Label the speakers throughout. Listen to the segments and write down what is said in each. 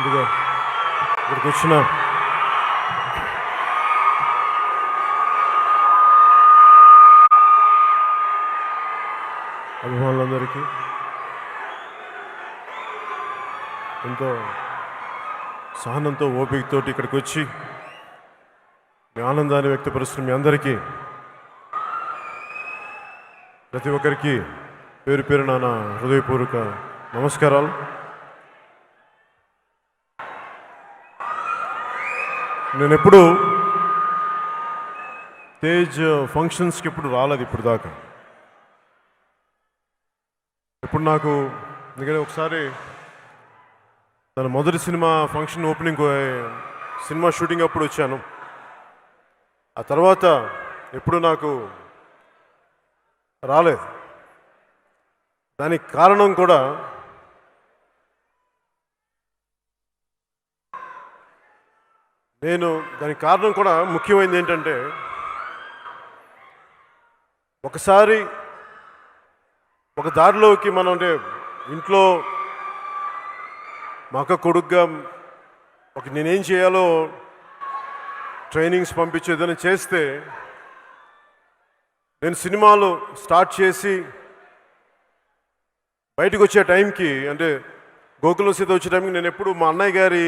Speaker 1: ముందుగా ఇక్కడికి వచ్చిన అభిమానులందరికీ ఎంతో సహనంతో ఓపికతోటి ఇక్కడికి వచ్చి మీ ఆనందాన్ని వ్యక్తపరుస్తున్న మీ అందరికీ ప్రతి ఒక్కరికి పేరు పేరున నా హృదయపూర్వక నమస్కారాలు. నేను ఎప్పుడు తేజ్ ఫంక్షన్స్కి ఎప్పుడు రాలేదు ఇప్పుడు దాకా. ఇప్పుడు నాకు ఎందుకంటే ఒకసారి తన మొదటి cinema function opening cinema shooting అప్పుడు వచ్చాను. ఆ తర్వాత ఎప్పుడు నాకు రాలేదు. దానికి కారణం కూడా ముఖ్యమైనది ఏంటంటే, ఒకసారి ఒక దారిలోకి మనం అంటే ఇంట్లో మా అక్క కొడుకుగా నేనేం చేయాలో ట్రైనింగ్స్ పంపించేదని చేస్తే, నేను సినిమాలు స్టార్ట్ చేసి బయటకు వచ్చే టైంకి అంటే గోకులం సీత వచ్చే టైంకి నేను ఎప్పుడు మా అన్నయ్య గారి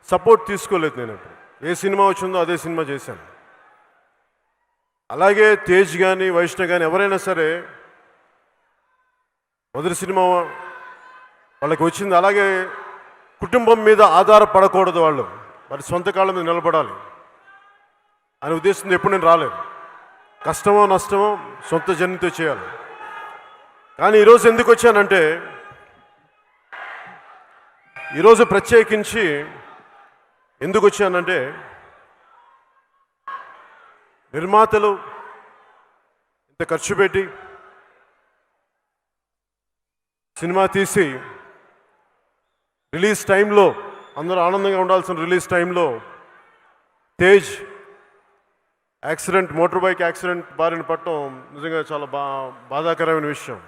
Speaker 1: సపోర్ట్ తీసుకోలేదు. నేను ఎప్పుడు ఏ సినిమా వచ్చిందో అదే సినిమా చేశాను. అలాగే తేజ్ కానీ వైష్ణవ్ కానీ ఎవరైనా సరే మొదటి సినిమా వాళ్ళకి వచ్చింది. అలాగే కుటుంబం మీద ఆధారపడకూడదు, వాళ్ళు మరి సొంత కాళ్ళ మీద నిలబడాలి అనే ఉద్దేశంతో ఎప్పుడు నేను రాలేదు. కష్టమో నష్టమో సొంత జర్నీతో చేయాలి. కానీ ఈరోజు ఎందుకు వచ్చానంటే, ఈరోజు ప్రత్యేకించి ఎందుకు వచ్చానంటే, నిర్మాతలు ఇంత ఖర్చు పెట్టి సినిమా తీసి రిలీజ్ టైంలో అందరూ ఆనందంగా ఉండాల్సిన రిలీజ్ టైంలో తేజ్ మోటార్ బైక్ యాక్సిడెంట్ బారిన పడటం నిజంగా చాలా బాధాకరమైన విషయం.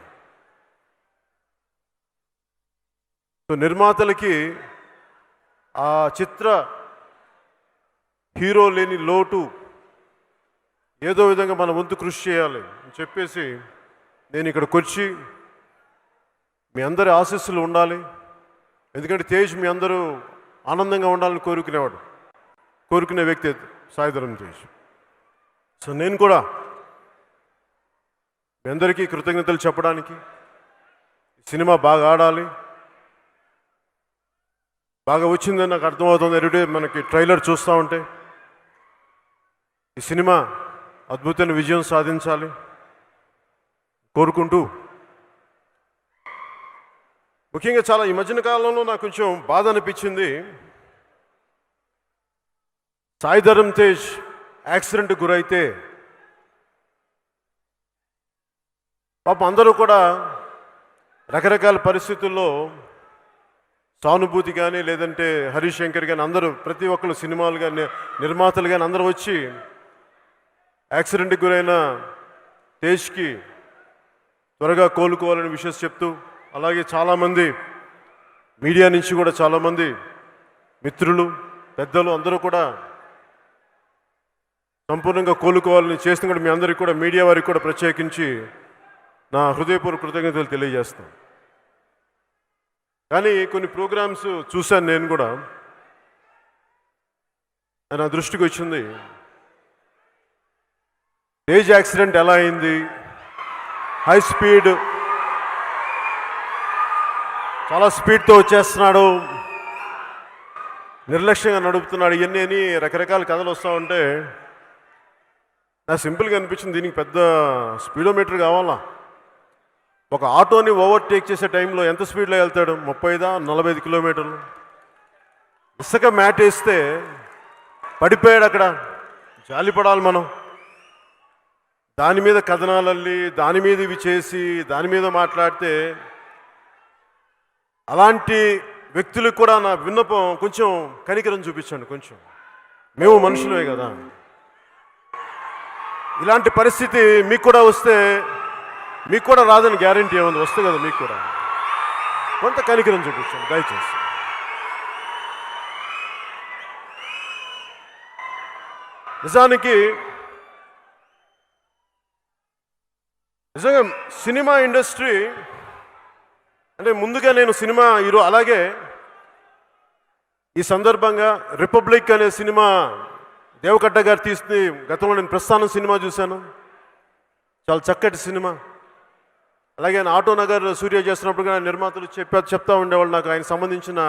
Speaker 1: సో నిర్మాతలకి ఆ చిత్ర హీరో లేని లోటు ఏదో విధంగా మన వంతు కృషి చేయాలి అని చెప్పేసి నేను ఇక్కడికి వచ్చి మీ అందరి ఆశీస్సులు ఉండాలి. ఎందుకంటే తేజ్ మీ అందరూ ఆనందంగా ఉండాలని కోరుకునే వ్యక్తి సాయిధరం తేజ్. సో నేను కూడా మీ అందరికీ కృతజ్ఞతలు చెప్పడానికి, సినిమా బాగా ఆడాలి, బాగా వచ్చిందని నాకు అర్థమవుతుంది. ఎవ్రీడే మనకి ట్రైలర్ చూస్తూ ఉంటే ఈ సినిమా అద్భుతమైన విజయం సాధించాలి కోరుకుంటూ, ముఖ్యంగా చాలా ఈ మధ్యన కాలంలో నాకు కొంచెం బాధ అనిపించింది. సాయిధరం తేజ్ యాక్సిడెంట్ గురైతే పాపం అందరూ కూడా రకరకాల పరిస్థితుల్లో సానుభూతి కానీ లేదంటే హరీష్ శంకర్ కానీ అందరూ ప్రతి ఒక్కరు సినిమాలు కానీ నిర్మాతలు కానీ అందరూ వచ్చి యాక్సిడెంట్కి గురైన తేజ్కి త్వరగా కోలుకోవాలని విషయం చెప్తూ, అలాగే చాలామంది మీడియా నుంచి కూడా చాలామంది మిత్రులు పెద్దలు అందరూ కూడా సంపూర్ణంగా కోలుకోవాలని చేసిన కూడా మీ అందరికీ కూడా మీడియా వారికి కూడా ప్రత్యేకించి నా హృదయపూర్వక కృతజ్ఞతలు తెలియజేస్తాను. కానీ కొన్ని ప్రోగ్రామ్స్ చూశాను నేను కూడా, నా దృష్టికి వచ్చింది తేజ్ యాక్సిడెంట్ ఎలా అయింది, హై స్పీడ్ చాలా స్పీడ్తో వచ్చేస్తున్నాడు, నిర్లక్ష్యంగా నడుపుతున్నాడు, ఇవన్నీ అని రకరకాల కథలు వస్తూ ఉంటే నాకు సింపుల్గా అనిపించింది, దీనికి పెద్ద స్పీడోమీటర్ కావాలా? ఒక ఆటోని ఓవర్టేక్ చేసే టైంలో ఎంత స్పీడ్లో వెళ్తాడు? 35-45 కిలోమీటర్లు. ఇసుక మ్యాట్ వేస్తే పడిపోయాడు అక్కడ, జాలిపడాలి మనం. దాని మీద కథనాలల్లి దాని మీద ఇవి చేసి దాని మీద మాట్లాడితే, అలాంటి వ్యక్తులకు కూడా నా విన్నపం కొంచెం కనికరం చూపించండి. కొంచెం మేము మనుషులే కదా, ఇలాంటి పరిస్థితి మీకు కూడా వస్తే మీకు కూడా రాదని గ్యారంటీ ఏముంది? వస్తుంది కదా మీకు కూడా. కొంత కనికరం చూపించండి దయచేసి. నిజానికి నిజంగా సినిమా ఇండస్ట్రీ అంటే ముందుగా నేను సినిమా హీరో, అలాగే ఈ సందర్భంగా రిపబ్లిక్ అనే సినిమా దేవకట్ట గారు తీసి గతంలో నేను ప్రస్థానం సినిమా చూశాను, చాలా చక్కటి సినిమా. అలాగే ఆయన ఆటో నగర్ సూర్య చేస్తున్నప్పుడు కానీ నిర్మాతలు చెప్తా ఉండేవాళ్ళు నాకు, ఆయన సంబంధించిన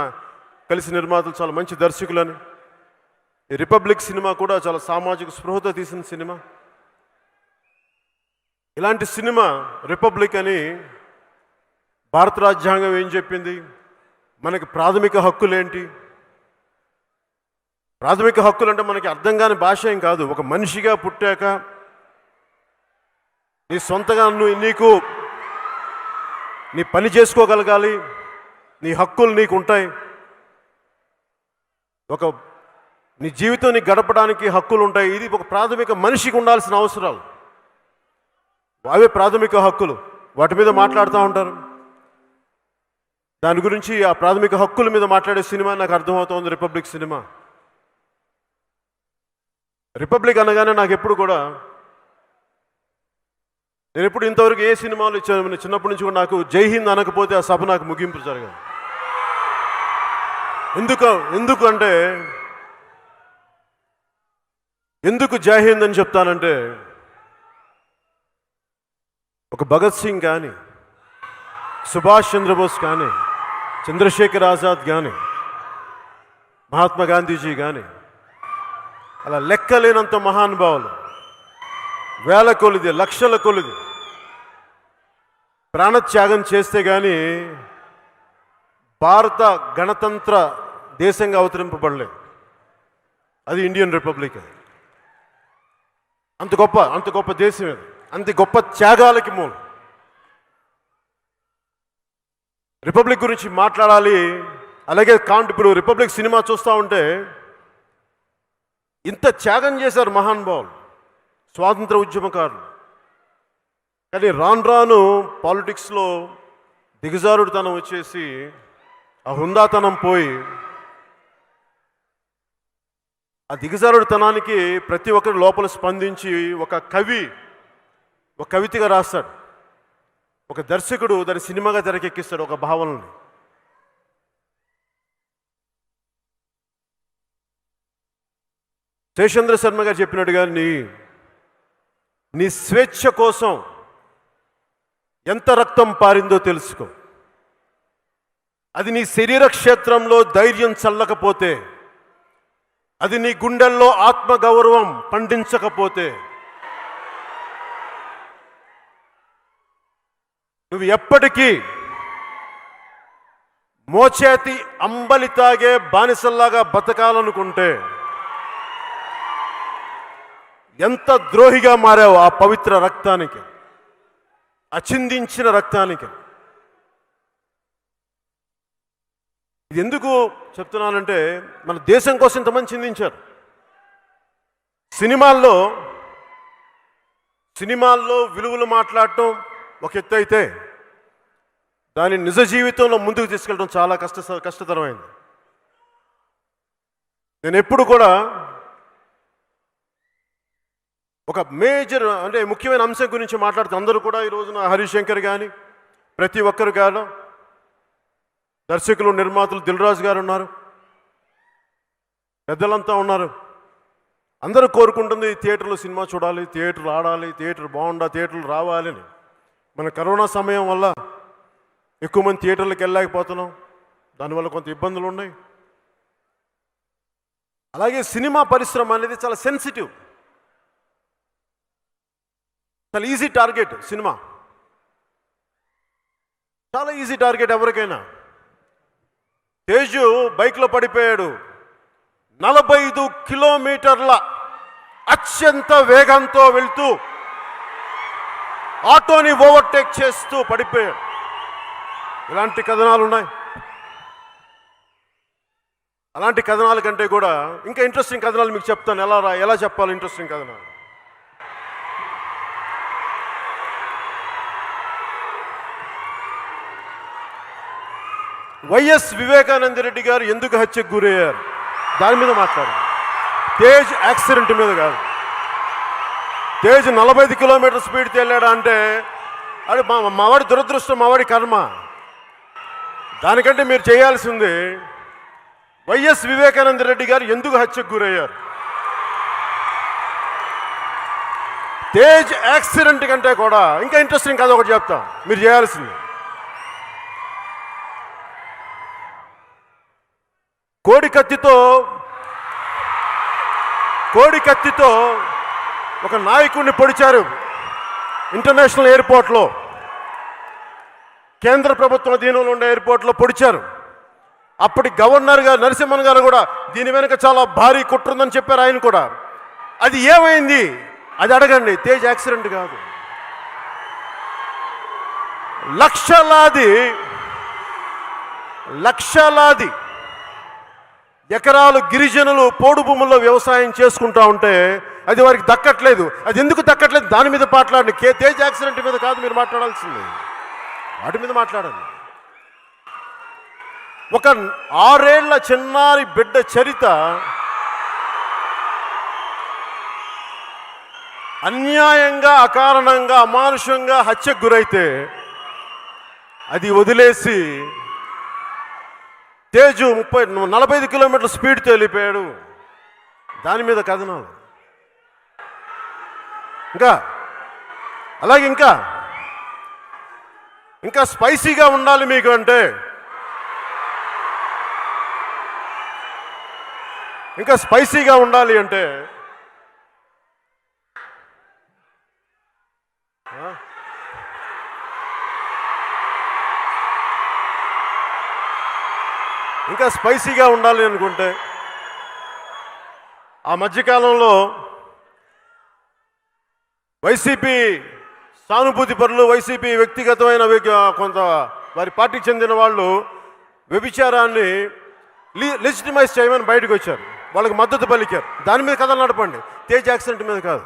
Speaker 1: కలిసి నిర్మాతలు చాలా మంచి దర్శకులని. ఈ రిపబ్లిక్ సినిమా కూడా చాలా సామాజిక స్పృహతో తీసిన సినిమా. ఇలాంటి సినిమా రిపబ్లిక్ అని భారత రాజ్యాంగం ఏం చెప్పింది, మనకి ప్రాథమిక హక్కులేంటి, ప్రాథమిక హక్కులు అంటే మనకి అర్థం కాని భాష ఏం కాదు. ఒక మనిషిగా పుట్టాక నీ సొంతగా నీకు నీ పని చేసుకోగలగాలి, నీ హక్కులు నీకు ఉంటాయి, నీ జీవితం నీకు గడపడానికి హక్కులు ఉంటాయి. ఇది ఒక ప్రాథమిక మనిషికి ఉండాల్సిన అవసరాలు, అవే ప్రాథమిక హక్కులు. వాటి మీద మాట్లాడుతూ ఉంటారు. దాని గురించి ఆ ప్రాథమిక హక్కుల మీద మాట్లాడే సినిమా నాకు అర్థమవుతోంది రిపబ్లిక్ సినిమా. రిపబ్లిక్ అనగానే నాకు ఎప్పుడు కూడా, నేను ఎప్పుడు ఇంతవరకు ఏ సినిమాలు ఇచ్చాను, చిన్నప్పటి నుంచి కూడా నాకు జై హింద్ అనకపోతే ఆ సభ నాకు ముగింపు జరగదు. ఎందుకంటే ఎందుకు జై హింద్ అని చెప్తానంటే, ఒక భగత్ సింగ్ కానీ, సుభాష్ చంద్రబోస్ కానీ, చంద్రశేఖర్ ఆజాద్ కానీ, మహాత్మా గాంధీజీ కానీ, అలా లెక్కలేనంత మహానుభావులు, వేల కొలిది లక్షల కొలిది ప్రాణత్యాగం చేస్తే కానీ భారత గణతంత్ర దేశంగా అవతరింపబడలేదు. అది ఇండియన్ రిపబ్లిక్. అంత గొప్ప దేశం అది, అంత గొప్ప త్యాగాలకి మూలం. రిపబ్లిక్ గురించి మాట్లాడాలి. అలాగే ఇప్పుడు రిపబ్లిక్ సినిమా చూస్తూ ఉంటే ఇంత త్యాగం చేశారు మహానుభావులు, స్వాతంత్ర ఉద్యమకారులు. కానీ రాను పాలిటిక్స్లో దిగజారుడుతనం వచ్చేసి ఆ హుందాతనం పోయి, ఆ దిగజారుడుతనానికి ప్రతి ఒక్కరు లోపల స్పందించి ఒక కవితగా రాస్తాడు, ఒక దర్శకుడు దాని సినిమాగా తెరకెక్కిస్తాడు ఒక భావనని. శేషేంద్ర శర్మ గారు చెప్పినట్టుగా నీ స్వేచ్ఛ కోసం ఎంత రక్తం పారిందో తెలుసుకో. అది నీ శరీర క్షేత్రంలో ధైర్యం చల్లకపోతే, అది నీ గుండెల్లో ఆత్మగౌరవం పండించకపోతే, నువ్వు ఎప్పటికీ మోచేతి అంబలి తాగే బానిసల్లాగా బతకాలనుకుంటే ఎంత ద్రోహిగా మారావు ఆ పవిత్ర రక్తానికి, అచిందించిన రక్తానికి. ఇది ఎందుకు చెప్తున్నానంటే, మన దేశం కోసం ఇంతమంది చిందించారు. సినిమాల్లో విలువలు మాట్లాడటం ఒక ఎత్తు అయితే, దాని నిజ జీవితంలో ముందుకు తీసుకెళ్ళడం చాలా కష్టతరమైంది. నేను ఎప్పుడు కూడా ఒక మేజర్ అంటే ముఖ్యమైన అంశం గురించి మాట్లాడుతూ అందరూ కూడా ఈ రోజున హరిశంకర్ కానీ, ప్రతి ఒక్కరు కానీ, దర్శకులు నిర్మాతలు దిల్ రాజు గారు ఉన్నారు, పెద్దలంతా ఉన్నారు. అందరూ కోరుకుంటుంది థియేటర్లో సినిమా చూడాలి, థియేటర్లు ఆడాలి, థియేటర్ బాగుండాలి, థియేటర్లు రావాలని. మన కరోనా సమయం వల్ల ఎక్కువ మంది థియేటర్లకు వెళ్ళలేకపోతున్నాం, దానివల్ల కొంత ఇబ్బందులు ఉన్నాయి. అలాగే సినిమా పరిశ్రమ అనేది చాలా సెన్సిటివ్, చాలా ఈజీ టార్గెట్. సినిమా చాలా ఈజీ టార్గెట్ ఎవరికైనా. తేజు బైక్లో పడిపోయాడు, 45 కిలోమీటర్ల అత్యంత వేగంతో వెళ్తూ ఆటోని ఓవర్టేక్ చేస్తూ పడిపోయాడు. ఇలాంటి కథనాలు ఉన్నాయి. అలాంటి కథనాల కంటే కూడా ఇంకా ఇంట్రెస్టింగ్ కథనాలు మీకు చెప్తాను. ఎలా చెప్పాలి ఇంట్రెస్టింగ్ కథనాలు. వైఎస్ వివేకానంద రెడ్డి గారు ఎందుకు హత్యకు గురయ్యారు, దాని మీద మాట్లాడారు. తేజ్ యాక్సిడెంట్ మీద కాదు. తేజ్ 45 కిలోమీటర్ స్పీడ్తో వెళ్ళాడా అంటే అది మావాడి దురదృష్టం, మావాడి కర్మ. దానికంటే మీరు చేయాల్సింది వైఎస్ వివేకానంద రెడ్డి గారు ఎందుకు హత్యకు గురయ్యారు. తేజ్ యాక్సిడెంట్ కంటే కూడా ఇంకా ఇంట్రెస్టింగ్ కథ ఒకటి చెప్తాం. మీరు చేయాల్సింది కోడి కత్తితో ఒక నాయకుడిని పొడిచారు ఇంటర్నేషనల్ ఎయిర్పోర్ట్లో. కేంద్ర ప్రభుత్వం అధీనంలో ఉండే ఎయిర్పోర్ట్లో పొడిచారు. అప్పటి గవర్నర్ గారు నరసింహన్ గారు కూడా దీని వెనుక చాలా భారీ కుట్ర ఉందని చెప్పారు. ఆయన కూడా అది ఏమైంది అది అడగండి. తేజ్ యాక్సిడెంట్ కాదు. లక్షలాది ఎకరాలు గిరిజనులు పోడు భూముల్లో వ్యవసాయం చేసుకుంటా ఉంటే అది వారికి దక్కట్లేదు. అది ఎందుకు దక్కట్లేదు దాని మీద మాట్లాడండి. తేజ్ యాక్సిడెంట్ మీద కాదు మీరు మాట్లాడాల్సింది, వాటి మీద మాట్లాడండి. ఒక 6 ఏళ్ల చిన్నారి బిడ్డ చరిత అన్యాయంగా, అకారణంగా, అమానుషంగా హత్యకు గురైతే అది వదిలేసి తేజు 45 కిలోమీటర్ల స్పీడ్తో వెళ్ళిపోయాడు. దాని మీద కథనాలు. అలాగే ఇంకా స్పైసీగా ఉండాలి మీకు అంటే ఇంకా స్పైసీగా ఉండాలి అంటే ఇంకా స్పైసీగా ఉండాలి అనుకుంటే ఆ మధ్యకాలంలో వైసీపీ సానుభూతి పరులు, వైసీపీ వ్యక్తిగతమైన కొంత వారి పార్టీకి చెందిన వాళ్ళు వ్యభిచారాన్ని లెజిటిమైజ్ చేయమని బయటకు వచ్చారు. వాళ్ళకి మద్దతు పలికారు. దాని మీద కథలు నడపండి, తేజ్ యాక్సిడెంట్ మీద కాదు.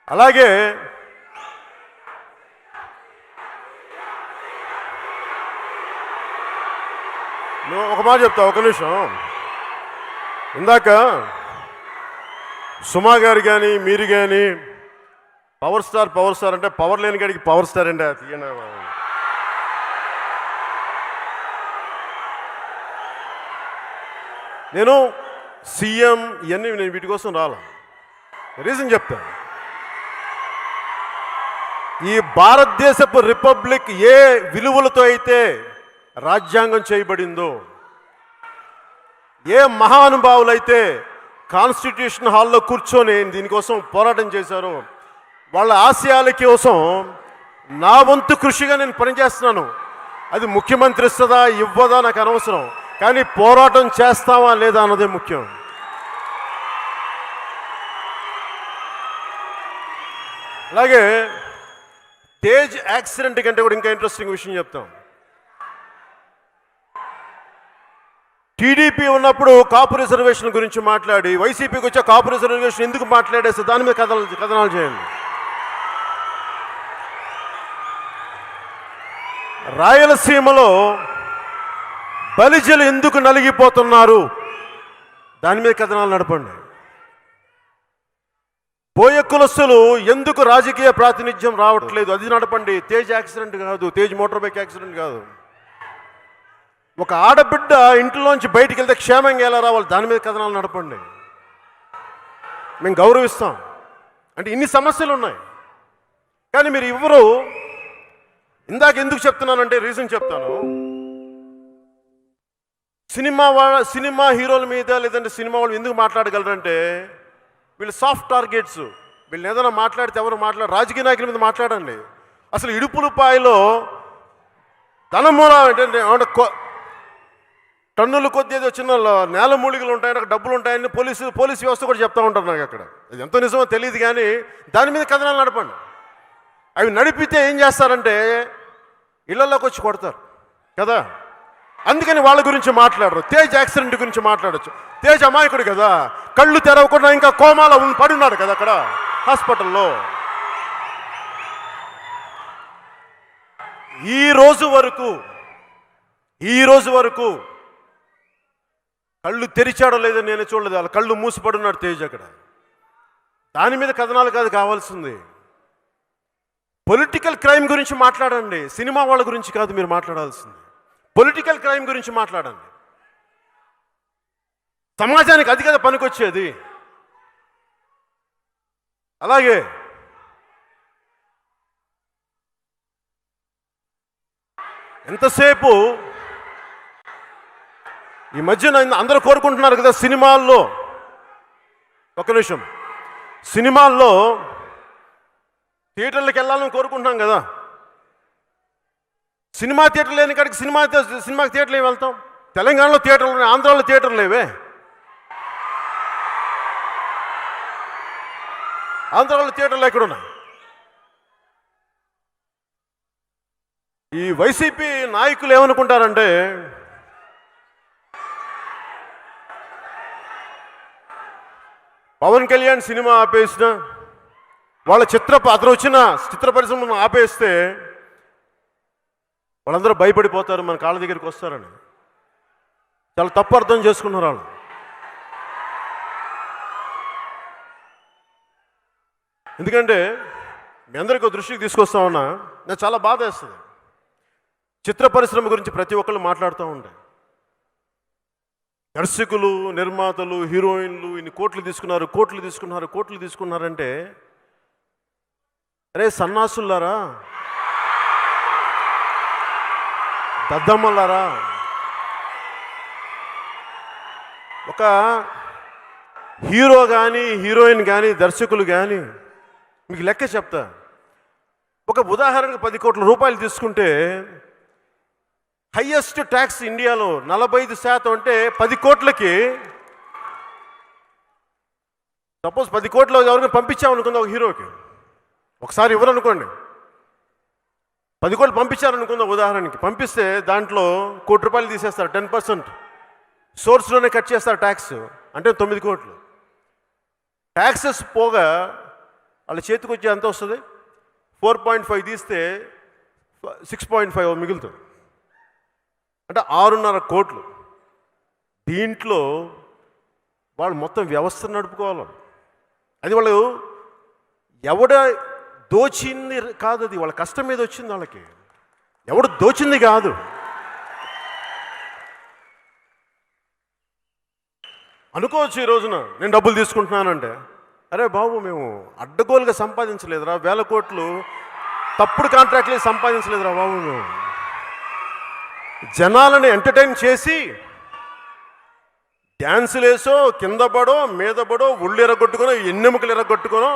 Speaker 1: అలాగే ఒక మాట చెప్తా, ఒక నిమిషం. ఇందాక సుమా గారు కానీ మీరు కానీ పవర్ స్టార్ అంటే పవర్ లేని కాడికి పవర్ స్టార్ అండి. తీయండి. నేను సీఎం ఇవన్నీ నేను వీటి కోసం రాలా. రీజన్ చెప్తాను. ఈ భారతదేశపు రిపబ్లిక్ ఏ విలువలతో అయితే రాజ్యాంగం చేయబడిందో, ఏ మహానుభావులైతే కాన్స్టిట్యూషన్ హాల్లో కూర్చొని దీనికోసం పోరాటం చేశారో వాళ్ళ ఆశయాల కోసం నా వంతు కృషిగా నేను పనిచేస్తున్నాను. అది ముఖ్యమంత్రి ఇస్తుందా ఇవ్వదా నాకు అనవసరం, కానీ పోరాటం చేస్తావా లేదా అన్నదే ముఖ్యం. అలాగే తేజ్ యాక్సిడెంట్ కంటే కూడా ఇంకా ఇంట్రెస్టింగ్ విషయం చెప్తాం. టీడీపీ ఉన్నప్పుడు కాపు రిజర్వేషన్ గురించి మాట్లాడి వైసీపీకి వచ్చే కాపు రిజర్వేషన్ ఎందుకు మాట్లాడేస్తే దాని మీద కథనాలు చేయండి. రాయలసీమలో బలిజలు ఎందుకు నలిగిపోతున్నారు దాని మీద కథనాలు నడపండి. బోయ కులస్తులు ఎందుకు రాజకీయ ప్రాతినిధ్యం రావట్లేదు అది నడపండి. తేజ్ యాక్సిడెంట్ కాదు, తేజ్ మోటార్ బైక్ యాక్సిడెంట్ కాదు. ఒక ఆడబిడ్డ ఇంట్లోంచి బయటికి వెళ్తే క్షేమంగా ఎలా రావాలి దాని మీద కథనాలు నడపండి. మేము గౌరవిస్తాం. అంటే ఇన్ని సమస్యలు ఉన్నాయి, కానీ మీరు ఎవరు ఇందాక ఎందుకు చెప్తున్నానంటే రీజన్ చెప్తాను. సినిమా హీరోల మీద లేదంటే సినిమా వాళ్ళు ఎందుకు మాట్లాడగలరంటే వీళ్ళు సాఫ్ట్ టార్గెట్స్. వీళ్ళు ఏదైనా మాట్లాడితే ఎవరు రాజకీయ నాయకుల మీద మాట్లాడండి. అసలు ఇడుపులపాయలో ధనమూల అంటే టన్నులు కొద్ది ఏదో చిన్న నేల మూలికలు ఉంటాయని అక్కడ డబ్బులు ఉంటాయని పోలీసు వ్యవస్థ కూడా చెప్తా ఉంటారు నాకు. అక్కడ అది ఎంతో నిజమో తెలియదు, కానీ దాని మీద కథనాలు నడపండి. అవి నడిపితే ఏం చేస్తారంటే ఇళ్లలోకి వచ్చి కొడతారు కదా. అందుకని వాళ్ళ గురించి మాట్లాడరు. తేజ్ యాక్సిడెంట్ గురించి మాట్లాడచ్చు. తేజ్ అమాయకుడు కదా, కళ్ళు తెరవకుండా ఇంకా కోమాలో పడున్నాడు కదా అక్కడ హాస్పిటల్లో. ఈ రోజు వరకు కళ్ళు తెరిచాడో లేదో నేను చూడలేదు, వాళ్ళ కళ్ళు మూసిపడున్నాడు తేజ్ అక్కడ. దాని మీద కథనాలు కాదు కావాల్సింది. పొలిటికల్ క్రైమ్ గురించి మాట్లాడండి, సినిమా వాళ్ళ గురించి కాదు మీరు మాట్లాడాల్సింది. పొలిటికల్ క్రైమ్ గురించి మాట్లాడండి. సమాజానికి అది కదా పనికొచ్చేది. అలాగే ఎంతసేపు ఈ మధ్యన అందరూ కోరుకుంటున్నారు కదా సినిమాల్లో, ఒక నిమిషం, సినిమాల్లో థియేటర్లకు వెళ్ళాలని కోరుకుంటున్నాం కదా. సినిమా థియేటర్ లేని కాడికి సినిమాకి థియేటర్లు ఏమి వెళ్తాం? తెలంగాణలో థియేటర్లు ఉన్నాయి, ఆంధ్రాలో థియేటర్లు లేవే. ఆంధ్రాలో థియేటర్లు ఎక్కడున్నాయి? ఈ వైసీపీ నాయకులు ఏమనుకుంటారంటే, పవన్ కళ్యాణ్ సినిమా ఆపేసిన, వాళ్ళ అతను వచ్చిన చిత్ర పరిశ్రమను ఆపేస్తే వాళ్ళందరూ భయపడిపోతారు, మన కాళ్ళ దగ్గరికి వస్తారని. చాలా తప్పు అర్థం చేసుకున్నారు వాళ్ళు. ఎందుకంటే మీ అందరికీ దృష్టికి తీసుకొస్తా ఉన్నా, నాకు చాలా బాధ వేస్తుంది. చిత్ర పరిశ్రమ గురించి ప్రతి ఒక్కళ్ళు మాట్లాడుతూ ఉంటాయి. దర్శకులు, నిర్మాతలు, హీరోయిన్లు ఇన్ని కోట్లు తీసుకున్నారంటే, అరే సన్నాసులారా, దద్దమ్మలారా, ఒక హీరో కానీ, హీరోయిన్ కానీ, దర్శకులు కానీ, మీకు లెక్క చెప్తా. ఒక ఉదాహరణకు 10 కోట్ల రూపాయలు తీసుకుంటే హయ్యెస్ట్ ట్యాక్స్ ఇండియాలో 45% అంటే 10 కోట్లకి, సపోజ్ 10 కోట్లు ఎవరికైనా పంపించామనుకుందా ఒక హీరోకి, ఒకసారి ఇవ్వరనుకోండి, 10 కోట్లు పంపించారనుకుందా ఉదాహరణకి, పంపిస్తే దాంట్లో 1 కోటి రూపాయలు తీసేస్తారు, 10% సోర్స్లోనే కట్ చేస్తారు ట్యాక్స్, అంటే 9 కోట్లు. ట్యాక్సెస్ పోగా వాళ్ళ చేతికి వచ్చి ఎంత వస్తుంది? 4.5 తీస్తే 6.5 మిగులుతుంది, అంటే 6.5 కోట్లు. దీంట్లో వాళ్ళు మొత్తం వ్యవస్థను నడుపుకోవాలి. అది వాళ్ళు ఎవడ దోచింది కాదు, అది వాళ్ళ కష్టం మీద వచ్చింది. వాళ్ళకి ఎవడు దోచింది కాదు. అనుకోవచ్చు ఈ రోజున నేను డబ్బులు తీసుకుంటున్నానంటే, అరే బాబు మేము అడ్డగోలుగా సంపాదించలేదురా, 1000 కోట్లు తప్పుడు కాంట్రాక్ట్లు సంపాదించలేదురా బాబు, మేము జనాలను ఎంటర్టైన్ చేసి డ్యాన్సులు వేసో, కింద పడో, మీద పడో, ఒళ్ళు ఎరగొట్టుకునో, ఎన్నెముకలు ఎరగొట్టుకునో,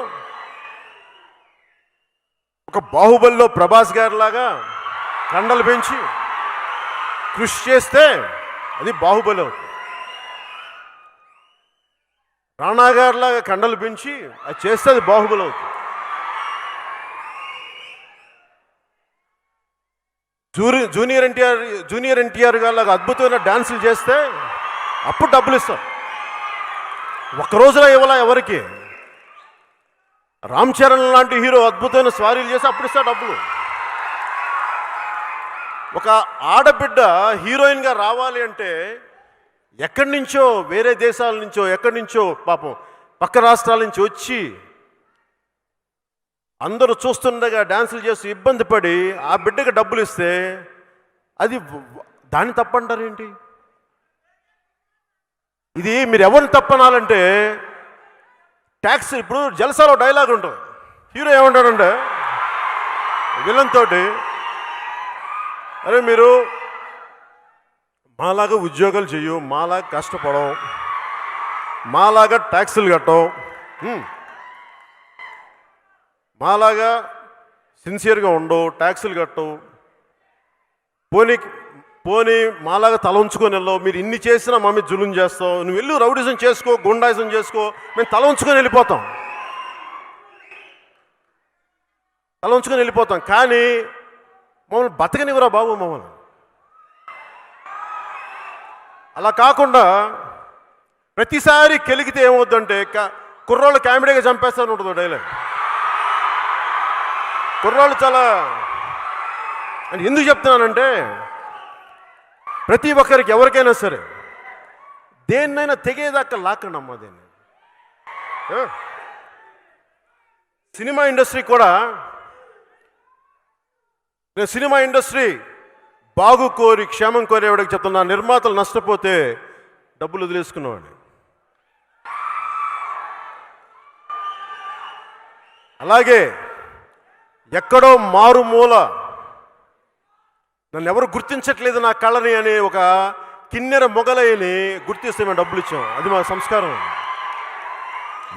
Speaker 1: ఒక బాహుబలిలో ప్రభాస్ గారిలాగా కండలు పెంచి కృషి చేస్తే అది బాహుబలి అవుతుంది. రాణా గారిలాగా కండలు పెంచి అది చేస్తే అది బాహుబలి అవుతుంది. జూనియర్ ఎన్టీఆర్ గారిలాగా అద్భుతమైన డాన్సులు చేస్తే అప్పుడు డబ్బులు ఇస్తారు. ఒక్కరోజులో ఇవ్వాల ఎవరికి? రామ్ చరణ్ లాంటి హీరో అద్భుతమైన స్వారీలు చేసి అప్పుడు ఇస్తారు డబ్బులు. ఒక ఆడబిడ్డ హీరోయిన్గా రావాలి అంటే ఎక్కడి నుంచో, వేరే దేశాల నుంచో, ఎక్కడి నుంచో పాపం పక్క రాష్ట్రాల నుంచి వచ్చి అందరూ చూస్తుండగా డ్యాన్సులు చేసి ఇబ్బంది పడి ఆ బిడ్డకి డబ్బులు ఇస్తే అది దాన్ని తప్పంటారేంటి? ఇది మీరు ఎవరిని తప్పనాలంటే ట్యాక్స్. ఇప్పుడు జలసాలో డైలాగ్ ఉంటుంది, హీరో ఏమంటాడంటే విలన్ తోటి, అరే మీరు మాలాగా ఉద్యోగాలు చెయ్యు, మాలాగా కష్టపడం, మాలాగా ట్యాక్సులు కట్టవు, మాలాగా సిన్సియర్గా ఉండవు, ట్యాక్సులు కట్టవు, పోనీ మాలాగా తల ఉంచుకొని వెళ్ళవు, మీరు ఇన్ని చేసినా మా మీద జులుం చేస్తావు, నువ్వు వెళ్ళు రౌడిజం చేసుకో, గుండాయిజం చేసుకో, మేము తల ఉంచుకొని వెళ్ళిపోతాం, కానీ మమ్మల్ని బతకనివ్వరా బాబు మమ్మల్ని. అలా కాకుండా ప్రతిసారి కెలిగితే ఏమవుద్దంటే కుర్రోళ్ళు కామెడీగా చంపేస్తాను ఉంటుంది డైలాగ్. కుర్రోళ్ళు చాలా అంటే ఎందుకు చెప్తున్నానంటే, ప్రతి ఒక్కరికి ఎవరికైనా సరే దేన్నైనా తెగేదాకా లాక్కండి అమ్మ దేన్ని. సినిమా ఇండస్ట్రీ కూడా, నేను సినిమా ఇండస్ట్రీ బాగు కోరి క్షేమం కోరేవాడికి చెప్తున్నా, నిర్మాతలు నష్టపోతే డబ్బులు వదిలేసుకున్నవాడిని. అలాగే ఎక్కడో మారుమూల నన్ను ఎవరు గుర్తించట్లేదు నా కళని అని ఒక కిన్నెర మొగలయ్యని గుర్తిస్తే మేము డబ్బులు ఇచ్చాం. అది మా సంస్కారం,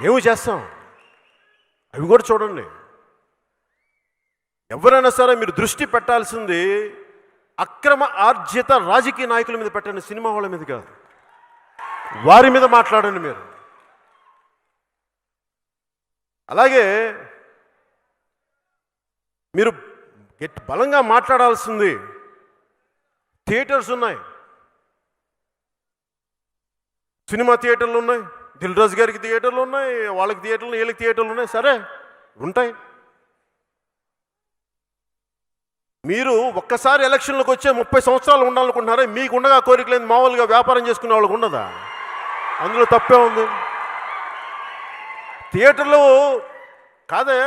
Speaker 1: మేము చేస్తాం. అవి కూడా చూడండి. ఎవరైనా సరే మీరు దృష్టి పెట్టాల్సింది అక్రమ ఆర్జిత రాజకీయ నాయకుల మీద పెట్టండి, సినిమా వాళ్ళ మీద కాదు. వారి మీద మాట్లాడండి మీరు. అలాగే మీరు బలంగా మాట్లాడాల్సింది, థియేటర్స్ ఉన్నాయి, సినిమా థియేటర్లు ఉన్నాయి, దిల్ రాజు గారికి థియేటర్లు ఉన్నాయి, వాళ్ళకి థియేటర్లు, వీళ్ళకి థియేటర్లు ఉన్నాయి. సరే ఉంటాయి. మీరు ఒక్కసారి ఎలక్షన్లకు వచ్చే 30 సంవత్సరాలు ఉండాలనుకుంటున్నారే, మీకు ఉండగా కోరిక లేదు, మామూలుగా వ్యాపారం చేసుకునే వాళ్ళకు ఉండదా? అందులో తప్పే ఉంది. థియేటర్లు కాదే,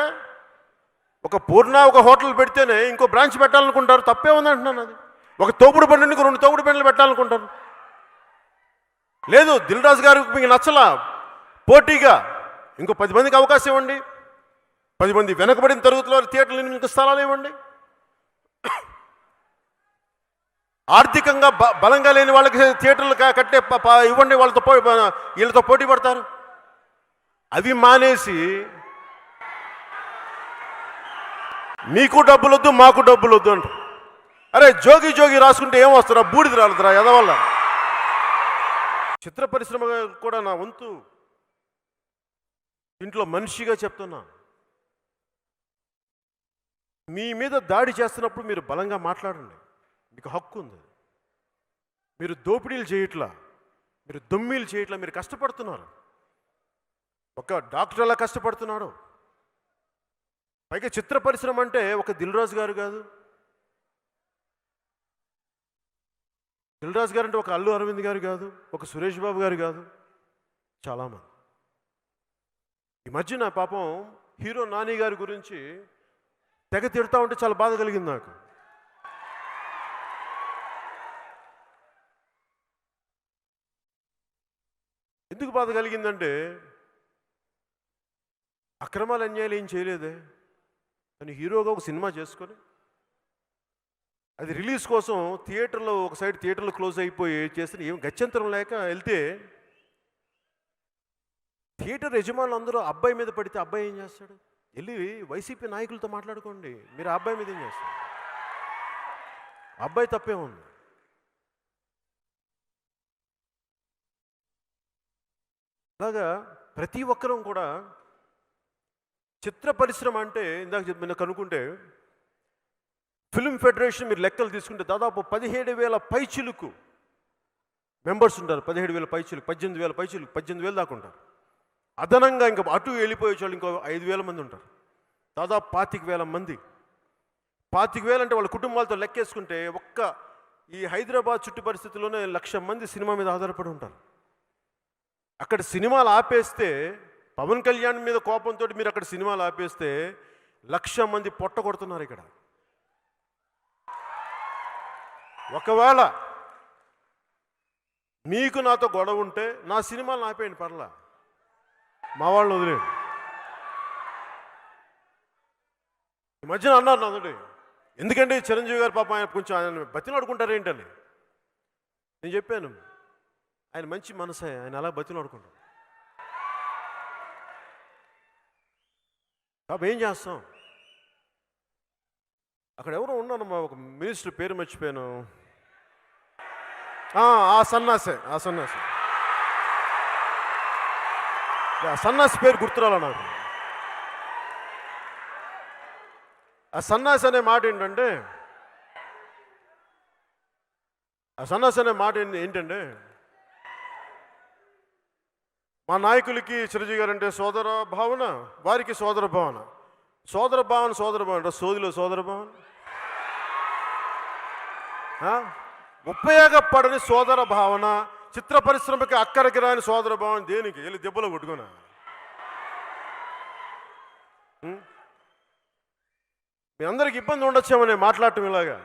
Speaker 1: ఒక పూర్ణ ఒక హోటల్ పెడితేనే ఇంకో బ్రాంచ్ పెట్టాలనుకుంటారు, తప్పే ఉంది అంటున్నాను. అది ఒక తోపుడు బండిని 2 తోపుడు బండ్లు పెట్టాలనుకుంటారు. లేదు దిల్ రాజు గారికి మీకు నచ్చలా, పోటీగా ఇంకో 10 మందికి అవకాశం ఇవ్వండి, 10 మంది వెనకబడిన తరగతిలో థియేటర్లు ఇంకో స్థలాలు ఇవ్వండి. ఆర్థికంగా బలంగా లేని వాళ్ళకి థియేటర్లు కట్టే ఇవ్వండి, వీళ్ళతో పోటీ పడతారు. అవి మానేసి మీకు డబ్బులు వద్దు మాకు డబ్బులు వద్దు అంట. అరే జోగి జోగి రాసుకుంటే ఏం వస్తారా, బూడిద రాలుతురా ఎదవల్ల. చిత్ర పరిశ్రమ కూడా నా వంతు ఇంట్లో మనిషిగా చెప్తున్నా, మీ మీద దాడి చేస్తున్నప్పుడు మీరు బలంగా మాట్లాడండి, మీకు హక్కు ఉంది. మీరు దోపిడీలు చేయట్లా, మీరు దొమ్మీలు చేయట్లా, మీరు కష్టపడుతున్నారు. ఒక డాక్టర్ ఎలా కష్టపడుతున్నాడు, పైగా చిత్ర పరిశ్రమ అంటే ఒక దిల్ రాజు గారు కాదు, దిల్ రాజు గారు అంటే ఒక అల్లు అరవింద్ గారు కాదు, ఒక సురేష్ బాబు గారు కాదు, చాలామంది. ఈ మధ్యన పాపం హీరో నాని గారి గురించి తెగ తిడతా ఉంటే చాలా బాధ కలిగింది నాకు. ఎందుకు బాధ కలిగిందంటే, అక్రమాలు అన్యాయాలు ఏం చేయలేదే, అని హీరోగా ఒక సినిమా చేసుకొని అది రిలీజ్ కోసం థియేటర్లో ఒక సైడ్ థియేటర్లో క్లోజ్ అయిపోయి చేస్తే ఏం గత్యంతరం లేక వెళ్తే థియేటర్ యజమానులు అందరూ అబ్బాయి మీద పడితే అబ్బాయి ఏం చేస్తాడు, వెళ్ళి వైసీపీ నాయకులతో మాట్లాడుకోండి, మీరు ఆ అబ్బాయి మీద ఏం చేస్తారు, అబ్బాయి తప్పే ఉంది. అలాగా ప్రతి ఒక్కరూ కూడా చిత్ర పరిశ్రమ అంటే ఇందాక చెప్పిన కనుక్కుంటే ఫిల్మ్ ఫెడరేషన్ మీరు లెక్కలు తీసుకుంటే దాదాపు 17,000 పైచిలుకు మెంబర్స్ ఉంటారు. 17,000 పైచిలుకు, 18,000 పైచిలుకు, 18,000 దాకా ఉంటారు. అదనంగా ఇంకా అటు వెళ్ళిపోయే వాళ్ళు ఇంకో 5,000 మంది ఉంటారు. దాదాపు 25,000 మంది. 25,000 అంటే వాళ్ళ కుటుంబాలతో లెక్కేసుకుంటే ఒక్క ఈ హైదరాబాద్ చుట్టూ పరిస్థితుల్లోనే 1,00,000 మంది సినిమా మీద ఆధారపడి ఉంటారు. అక్కడ సినిమాలు ఆపేస్తే, పవన్ కళ్యాణ్ మీద కోపంతో మీరు అక్కడ సినిమాలు ఆపేస్తే 1,00,000 మంది పొట్ట కొడుతున్నారు ఇక్కడ. ఒకవేళ మీకు నాతో గొడవ ఉంటే నా సినిమాలు ఆపేయండి, పర్లా, మా వాళ్ళు వదిలేండి. ఈ మధ్యన అన్నారు నాతోటి, ఎందుకంటే చిరంజీవి గారు పాపం ఆయన కొంచెం ఆయన బతిలాడుకుంటారు ఏంటని. నేను చెప్పాను, ఆయన మంచి మనసే, ఆయన అలా బతిలాడుకుంటారు. కాబట్టి ఏం చేస్తాం, అక్కడ ఎవరో ఉన్నానమ్మా, ఒక మినిస్టర్ పేరు మర్చిపోయాను, ఆ సన్నాసి పేరు గుర్తురాలా నాకు. ఆ సన్నాసి అనే మాట ఏంటంటే, ఏంటంటే మా నాయకులకి చిరంజీవి గారు అంటే సోదర భావన, వారికి సోదర భావన సోదిలో సోదర భావన, ఉపయోగపడని సోదర భావన, చిత్ర పరిశ్రమకి అక్కడికి రాని సోదర భావం దేనికి వెళ్ళి దెబ్బలో కొట్టుకున్నా. మీ అందరికి ఇబ్బంది ఉండొచ్చేమో నేను మాట్లాడటం ఇలాగా.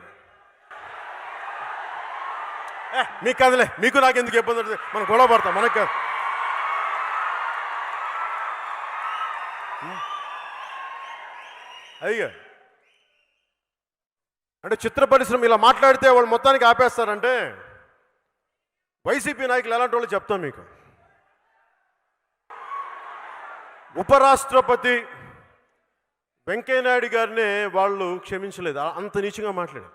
Speaker 1: మీకు కాదులే, మీకు నాకు ఎందుకు ఇబ్బంది ఉంటుంది, మనం గొడవ పడతాం, మనకు కాదు. అయ్యా అంటే చిత్ర పరిశ్రమ ఇలా మాట్లాడితే వాళ్ళు మొత్తానికి ఆపేస్తారంటే వైసీపీ నాయకులు ఎలాంటి వాళ్ళు చెప్తాం మీకు. ఉపరాష్ట్రపతి వెంకయ్యనాయుడు గారినే వాళ్ళు క్షమించలేదు, అంత నీచంగా మాట్లాడారు.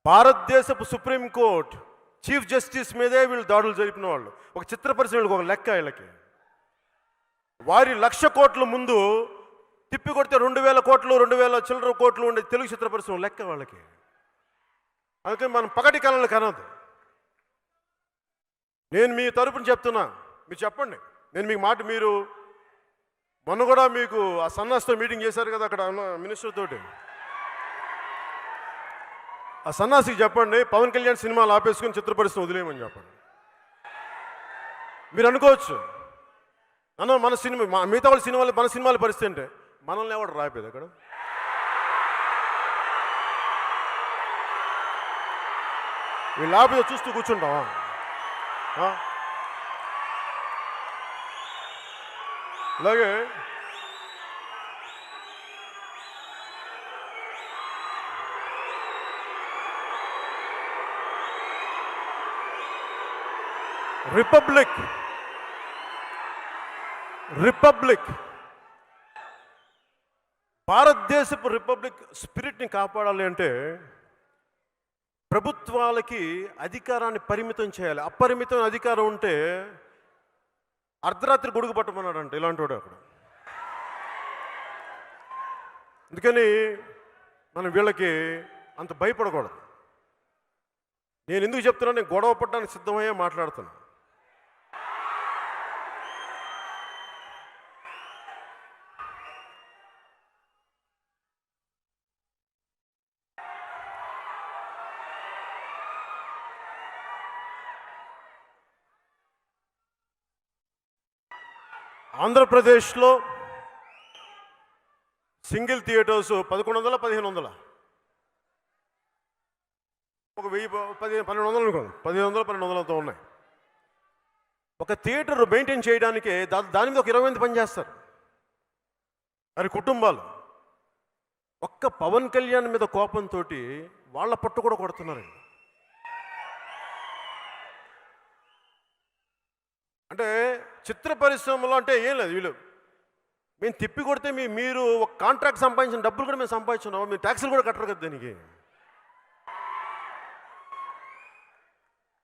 Speaker 1: భారతదేశపు సుప్రీంకోర్టు చీఫ్ జస్టిస్ మీదే వీళ్ళు దాడులు జరిపిన వాళ్ళు. ఒక చిత్ర పరిశ్రమలకు ఒక లెక్క వీళ్ళకి. వారి 1,00,000 కోట్ల ముందు తిప్పి కొడితే 2,000 కోట్లు 2,000 చిల్లర కోట్లు ఉండే తెలుగు చిత్ర పరిశ్రమ లెక్క వాళ్ళకి. అందుకని మనం పగటి కళలు కనదు. నేను మీ తరపున చెప్తున్నా, మీరు చెప్పండి. నేను మీకు మాట, మీరు మొన్న కూడా మీకు ఆ సన్నాస్తో మీటింగ్ చేశారు కదా అక్కడ మినిస్టర్ తోటి. ఆ సన్నాసికి చెప్పండి పవన్ కళ్యాణ్ సినిమాలు ఆపేసుకుని చిత్ర పరిశ్రమ వదిలేయమని చెప్పండి. మీరు అనుకోవచ్చు అన్న మన సినిమా మిగతా వాళ్ళ సినిమాలు మన సినిమాల పరిస్థితి అంటే మనల్ని ఎవడు రాయిపోయేది అక్కడ. వీళ్ళు ఆపితే చూస్తూ కూర్చుంటావా? అలాగే రిపబ్లిక్ భారతదేశపు రిపబ్లిక్ స్పిరిట్ని కాపాడాలి అంటే ప్రభుత్వాలకి అధికారాన్ని పరిమితం చేయాలి. అపరిమితం అధికారం ఉంటే అర్ధరాత్రి గొడుగు పట్టమన్నాడంట ఇలాంటి వాడు అక్కడ. అందుకని మనం వీళ్ళకి అంత భయపడకూడదు. నేను ఎందుకు చెప్తున్నా, నేను గొడవ పడడానికి సిద్ధమయ్యే మాట్లాడుతున్నాను. ఆంధ్రప్రదేశ్లో సింగిల్ థియేటర్స్ 1100 1500 ఒక 1000 1200 అనుకోండి, 1100 1200తో ఉన్నాయి. ఒక థియేటర్ మెయింటైన్ చేయడానికి దాని మీద ఒక 20 మంది పనిచేస్తారు. అది కుటుంబాలు. ఒక్క పవన్ కళ్యాణ్ మీద కోపంతో వాళ్ళ పట్టు కూడా కొడుతున్నారండి. అంటే చిత్ర పరిశ్రమలో అంటే ఏం లేదు, వీళ్ళు మేము తిప్పి కొడితే మీరు ఒక కాంట్రాక్ట్ సంపాదించిన డబ్బులు కూడా మేము సంపాదించున్నాము, మీరు ట్యాక్సులు కూడా కట్టరు కదా దానికి.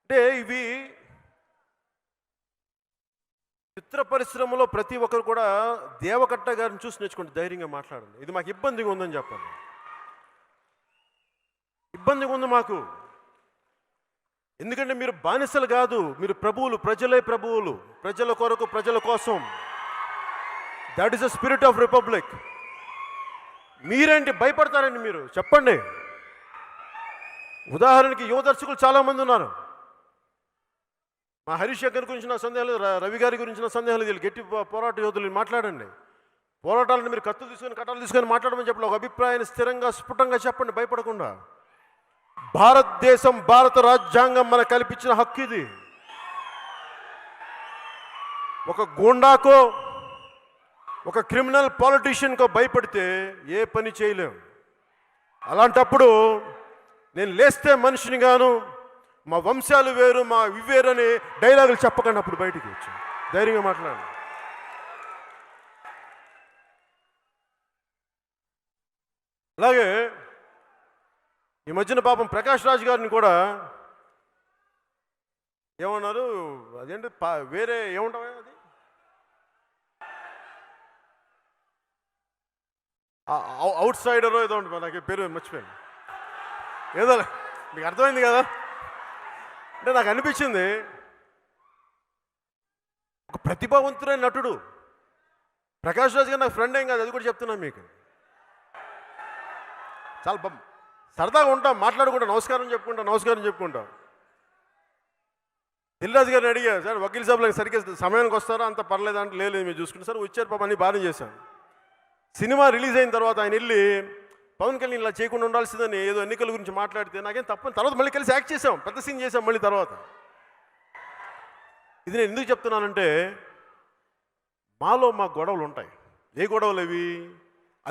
Speaker 1: అంటే ఇవి చిత్ర పరిశ్రమలో ప్రతి ఒక్కరు కూడా దేవకట్ట గారిని చూసి నేర్చుకుంటే ధైర్యంగా మాట్లాడండి. ఇది మాకు ఇబ్బందిగా ఉందని చెప్పండి. ఇబ్బందిగా ఉంది మాకు, ఎందుకంటే మీరు బానిసలు కాదు, మీరు ప్రభువులు, ప్రజలే ప్రభువులు, ప్రజల కొరకు ప్రజల కోసం. That is the spirit of republic. మీరేంటి భయపడతారండి? మీరు చెప్పండి. ఉదాహరణకి యువ దర్శకులు చాలామంది ఉన్నారు. మా హరీష్ శంకర్ గురించి నా సందేహాలు, రవి గారి గురించి నా సందేహాలు, వీళ్ళు గట్టి పోరాట యోధులు మాట్లాడండి. పోరాటాలను మీరు కత్తులు తీసుకొని కట్టాలు తీసుకొని మాట్లాడమని చెప్పండి. ఒక అభిప్రాయాన్ని స్థిరంగా స్ఫుటంగా చెప్పండి, భయపడకుండా. భారతదేశం, భారత రాజ్యాంగం మనకు కల్పించిన హక్కు ఇది. ఒక గూండాకో ఒక క్రిమినల్ పాలిటీషియన్కో భయపడితే ఏ పని చేయలేం. అలాంటప్పుడు నేను లేస్తే మనిషిని గాను, మా వంశాలు వేరు, మా ఇవేరని డైలాగులు చెప్పకండి. అప్పుడు బయటికి వచ్చి ధైర్యంగా మాట్లాడండి. అలాగే ఈ మధ్యన పాపం ప్రకాష్ రాజ్ గారిని కూడా ఏమన్నారు, అదేంటి వేరే ఏముంటావా, అది అవుట్ సైడరో ఏదో ఉంటుంది, నాకు పేరు మర్చిపోయాను. ఏదో మీకు అర్థమైంది కదా. అంటే నాకు అనిపించింది, ఒక ప్రతిభావంతుడైన నటుడు ప్రకాష్ రాజ్ గారు నాకు ఫ్రెండ్ ఏం కాదు, అది కూడా చెప్తున్నాను మీకు. చాలా సరదాగా ఉంటాం, మాట్లాడుకుంటాం, నమస్కారం చెప్పుకుంటాం. దిల్రాజు గారిని అడిగా, సార్ వకీల్ సాబ్లకు సరిగ్గా సమయానికి వస్తారా, అంత పర్లేదు అంటే లేదు మీరు చూసుకుంటే, సార్ వచ్చారు పాప అన్ని బాగానే చేశాను. సినిమా రిలీజ్ అయిన తర్వాత ఆయన వెళ్ళి పవన్ కళ్యాణ్ ఇలా చేయకుండా ఉండాల్సిందని ఏదో ఎన్నికల గురించి మాట్లాడితే నాకేం తప్పని, తర్వాత మళ్ళీ కలిసి యాక్ట్ చేసాం, పెద్ద సీన్ చేసాం మళ్ళీ తర్వాత. ఇది నేను ఎందుకు చెప్తున్నానంటే, మాలో మా గొడవలు ఉంటాయి. ఏ గొడవలు అవి?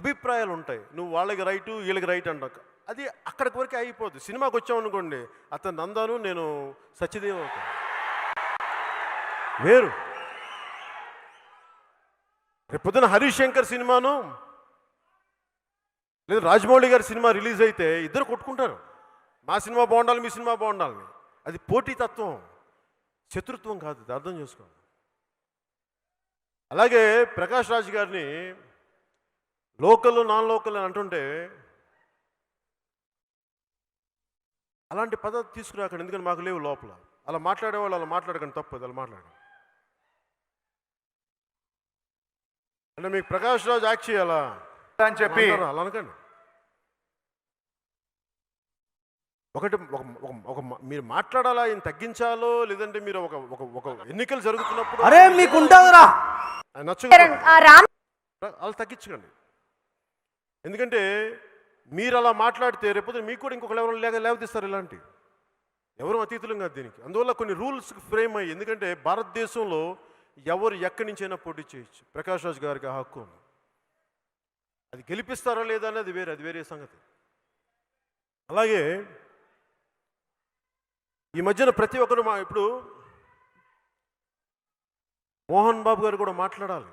Speaker 1: అభిప్రాయాలు ఉంటాయి. నువ్వు వాళ్ళకి రైటు వీళ్ళకి రైట్ అంటావు, అది అక్కడికి వరకే అయిపోద్ది. సినిమాకి వచ్చామనుకోండి, అతను నందాను నేను సత్యదేవ్ అవుతాను, వేరు. రేపు పొద్దున హరీష్ శంకర్ సినిమాను లేదా రాజమౌళి గారి సినిమా రిలీజ్ అయితే ఇద్దరు కొట్టుకుంటారు, మా సినిమా బాగుండాలి మీ సినిమా బాగుండాలని. అది పోటీతత్వం, శత్రుత్వం కాదు, ఇది అర్థం చేసుకోండి. అలాగే ప్రకాష్ రాజ్ గారిని లోకల్ నాన్ లోకల్ అని అంటుంటే అలాంటి పద్ధతి తీసుకురాకండి, ఎందుకంటే మాకు లేవు లోపల. అలా మాట్లాడేవాళ్ళు అలా మాట్లాడకండి, తప్పదు అలా మాట్లాడండి. అంటే మీకు ప్రకాష్ రాజ్ యాక్ట్ చేయాలా
Speaker 2: అని చెప్పి
Speaker 1: అలా అనకండి. ఒకటి ఒక మీరు మాట్లాడాలా, ఆయన తగ్గించాలో, లేదంటే మీరు ఒక ఒక ఒక ఎన్నికలు జరుగుతున్నప్పుడు
Speaker 3: అరే మీకు ఉంటుందిరా
Speaker 1: అలా తగ్గించకండి. ఎందుకంటే మీరు అలా మాట్లాడితే రేపు మీకు కూడా ఇంకొకరు ఎవరు లేవదీస్తారు. ఇలాంటి ఎవరు అతీతులం కాదు దీనికి. అందువల్ల కొన్ని రూల్స్ ఫ్రేమ్ అయ్యి, ఎందుకంటే భారతదేశంలో ఎవరు ఎక్కడి నుంచైనా పోటీ చేయొచ్చు. ప్రకాష్ రాజ్ గారికి ఆ హక్కు ఉంది. అది గెలిపిస్తారా లేదా అనేది వేరే, అది వేరే సంగతి. అలాగే ఈ మధ్యన ప్రతి ఒక్కరు ఇప్పుడు మోహన్ బాబు గారు కూడా మాట్లాడాలి.